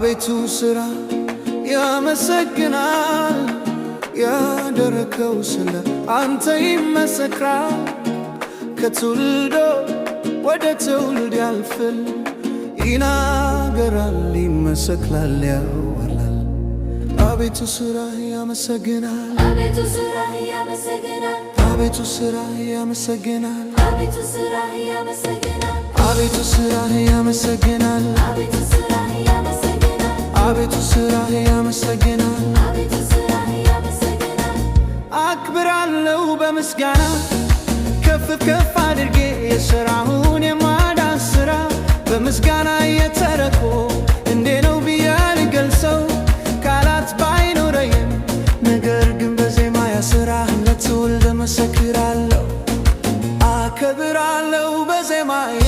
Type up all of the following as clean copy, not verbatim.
አቤቱ ሥራ ያመሰግናል። ያደረከው ስለ አንተ ይመሰክራል። ከትውልድ ወደ ትውልድ ያልፋል። ይናገራል፣ ይመሰክራል፣ ያወራል። አቤቱ ሥራ ያመሰግናል። አቤቱ ሥራ ያመሰግናል። አቤቱ ሥራ ያመሰግናል። አቤቱ ሥራ ያመሰግናል። አቤቱ ሥራ ያመሰግናል። አቤቱ ሥራ ያመሰግናል። አቤቱ ሥራ ያመሰግናል። አቤቱ ሥራ ያመሰግናል። አክብራለሁ በምስጋና ከፍ ከፍ አድርጌ የሥራውን የማዳን ሥራ በምስጋና የተረኮ እንዴ ነው ብዬ ልገልጸው ቃላት ባይኖረኝም፣ ነገር ግን በዜማ ሥራህን ለትውልድ እመሰክራለሁ። አከብራለሁ በዜማዬ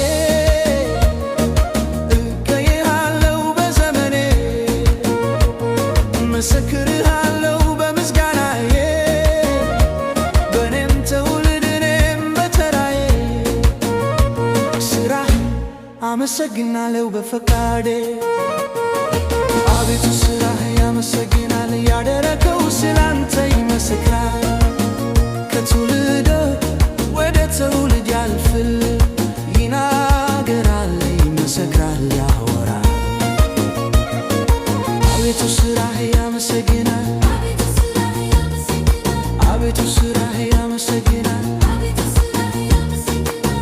እቀኝሃለሁ በዘመኔ እመሰክርሃለሁ በምስጋናዬ በኔም ትውልድ እኔም በተራዬ ሥራህ አመሰግናለሁ በፈቃዴ። አቤቱ ሥራህ ያመሰግናል። ያደረከው ስላንተ ይመሰክራል። ከትውልድ ወደ ትውልድ ያልፋል። ይናገራል፣ ይመሰክራል፣ ያወራል። አቤቱ ሥራህ ያመሰግናል። አቤቱ ሥራ ያመሰግናል። አቤቱ ሥራህ ያመሰግናል። አቤቱ ሥራ ያመሰግናል።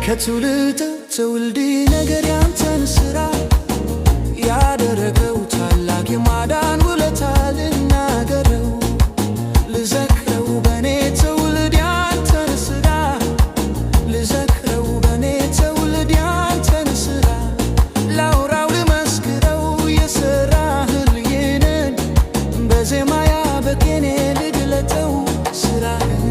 ከትውልድ ትውልድ ነገር ያንተን ሥራ ያደረገው ታላቅ የማዳን ውለታ ልናገረው ልዘክረው በኔ ትውልድ ያንተን ሥራ ልዘክረው በኔ ትውልድ ያንተን ሥራ ላውራው ልመስክረው የሠራህልኝን በዜማያ በቅኔ ልግለጠው ሥራህን።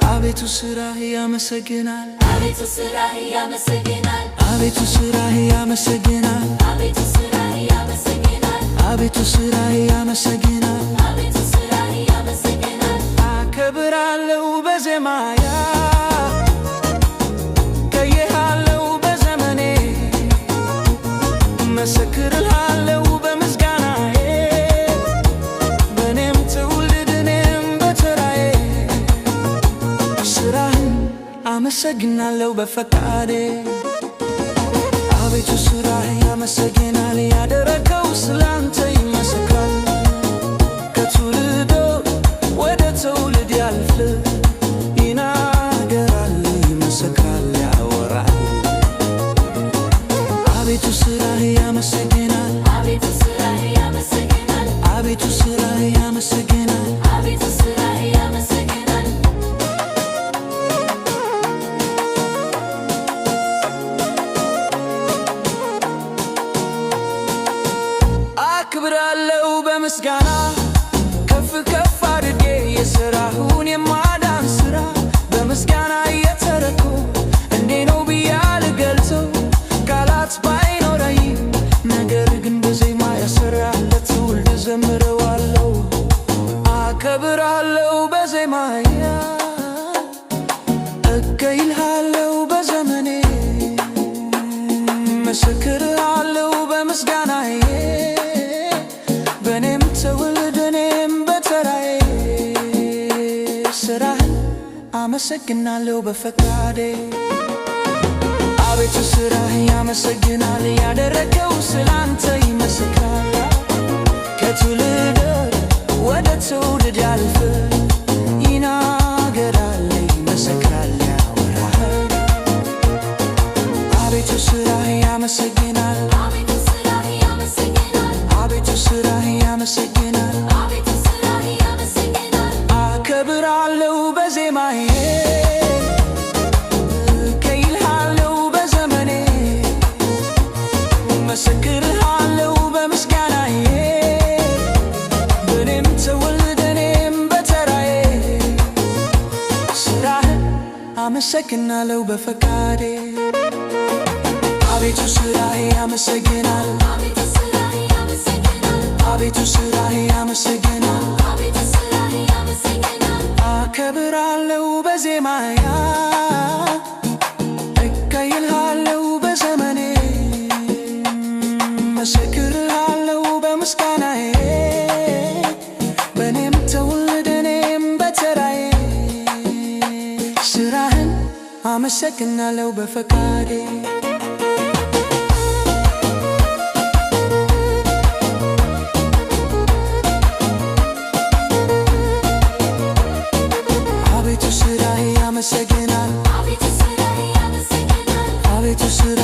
አቤቱ ሥራህ ያመሰግናል። አቤቱ ሥራ ያመሰግናል። አቤቱ ሥራህ ያመሰግናል። አቤቱ ሥራ ያመሰግናል። አቤቱ ሥራህ ያመሰግናል። አቤቱ ሥራ ያመሰግናል። አከብራለሁ በዜማያ እቀኝሃለሁ በዘመኔ እመሰክርሃለሁ በምስጋናዬ በኔም ትውልድ እኔም በተራዬ ሥራህን አመሰግናለሁ በፈቃዴ። አቤቱ ሥራህ ያመሰግናል። ያደረከው ስላንተ ይመሰክራል። ከትውልድ ወደ ትውልድ ያልፋል። ይናገራል፣ ይመሰክራል፣ ያወራል። አቤቱ ሥራህ ያመሰግናል። አቤቱ ሥራ ያመሰግናል። አቤቱ ሥራህ ያመሰግናል። አቤቱ ሥራ ያመሰግናል። አክብራለሁ በምስጋና ከፍ ከፍ አድርጌ የሥራውን የማዳን ሥራ በምስጋና የተረኮ እንዴ ነው ብዬ ልገልጸው ቃላት ባይኖረኝም፣ ነገር ግን በዜማ ሥራህ ለትውልድ እዘምረዋለሁ። አከብራለሁ በዜማዬ እቀኝሃለሁ በዘመኔ እመሰክርሃለሁ በምስጋናዬ በኔም ትውልድ እኔም በተራዬ ሥራህን አመሰግናለሁ በፈቃዴ። አቤቱ ሥራህ ያመሰግናል። ያደረከው ስላንተ ይመሰክራል። ከትውልድ ወደ ትውልድ ያልፋል። ይናገራል፣ ይመሰክራል፣ ያወራል። አቤቱ ሥራህ ያመሰግናል። አቤቱ ሥራ ያመሰግናል። አቤቱ ሥራህ ያመሰግናል። አቤቱ ሥራ ያመሰግናል። አከብራለሁ በዜማዬ እቀኝሃለሁ በዘመኔ እመሰክርሃለሁ በምስጋናዬ በኔም ትውልድ እኔም በተራዬ ሥራህን አመሰግናለሁ በፈቃዴ። አቤቱ ሥራህ ያመሰግናል። አቤቱ ሥራ ያመሰግናል። አቤቱ ሥራህ ያመሰግናል። አቤቱ ሥራ ያመሰግናል። አከብራለሁ በዜማያ እቀይልሃለሁ በዘመኔ መሰክርሃለሁ በምስጋናዬ በኔም ትውልድ እኔም በተራዬ ስራህን አመሰግናለሁ በፈቃዴ አቤቱ ስራህ ያመሰግናል አቤቱ ስራህ ያመሰግናል አቤቱ ስራ